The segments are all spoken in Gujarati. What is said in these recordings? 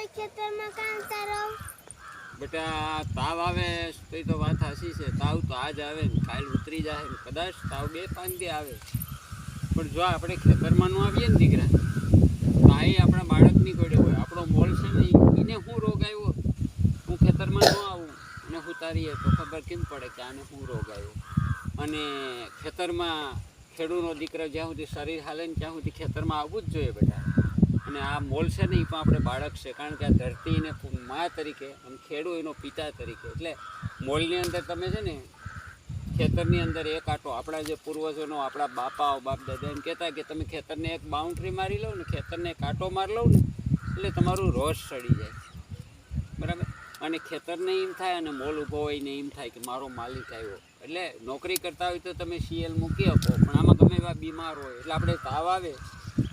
તોય ખેતરમાં કામ તારો બેટા તાવ આવે તો વાત હાસી છે. તાવ તો આજ આવે ને કાલ ઉતરી જાય ને કદાચ તાવ 2-5 દી આવે, પણ જો આપણે ખેતરમાં ન આવીએ ને દીકરા તો આ આપણા બાળકની કોડે હોય. આપણો મોલ છે ને એને શું રોગ આવ્યો, હું ખેતરમાં ન આવું અને હું તારીએ તો ખબર કેમ પડે કે આને શું રોગ આવ્યો. અને ખેતરમાં ખેડૂતનો દીકરો જ્યાં સુધી શરીર હાલે ને ત્યાં સુધી ખેતરમાં આવવું જ જોઈએ બેટા. અને આ મોલ છે ને એ પણ આપણે બાળક છે, કારણ કે આ ધરતીને મા તરીકે અને ખેડૂત એનો પિતા તરીકે. એટલે મોલની અંદર તમે છે ને ખેતરની અંદર એક આંટો, આપણા જે પૂર્વજોનો આપણા બાપાઓ બાપ દાદા એમ કહેતા કે તમે ખેતરને એક બાઉન્ડ્રી મારી લો ને, ખેતરને એક આંટો મારી લો ને એટલે તમારું રોષ સડી જાય, બરાબર. અને ખેતરને એમ થાય અને મોલ ઊભો હોય ને એમ થાય કે મારો માલિક આવ્યો. એટલે નોકરી કરતા હોય તો તમે સીએલ મૂકી આપો, પણ આમાં ગમે એવા બીમાર હોય એટલે આપણે તાવ આવે.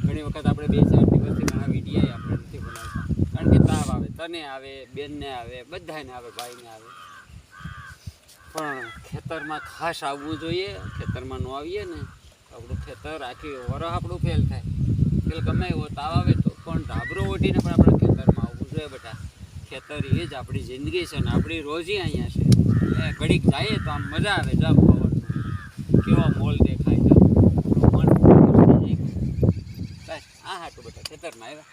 ઘણી વખત આપણે 2-4 દિવસથી ઘણા વિડીયો આપણે નથી બનાવતા, કારણ કે તાવ આવે, તને આવે, બેનને આવે, બધાને આવે, ભાઈને આવે. પણ ખેતરમાં ખાસ આવવું જોઈએ. ખેતરમાં ન આવીએ ને આપણું ખેતર આખી વરસ આપણું ફેલ થાય. એટલે ગમે એવો તાવ આવે તો પણ ધાબરો ઓઢીને પણ આપણે ખેતરમાં આવવું જોઈએ બેટા. ખેતર એ જ આપણી જિંદગી છે ને આપણી રોજી અહીંયા છે. એટલે ઘડીક જઈએ તો આમ મજા આવે. જામ પવનનું કેવો મોલ દેખાય છે, મન ખુશ થઈ જાય. બસ આ હાટું બેટા ખેતરમાં આવ્યા.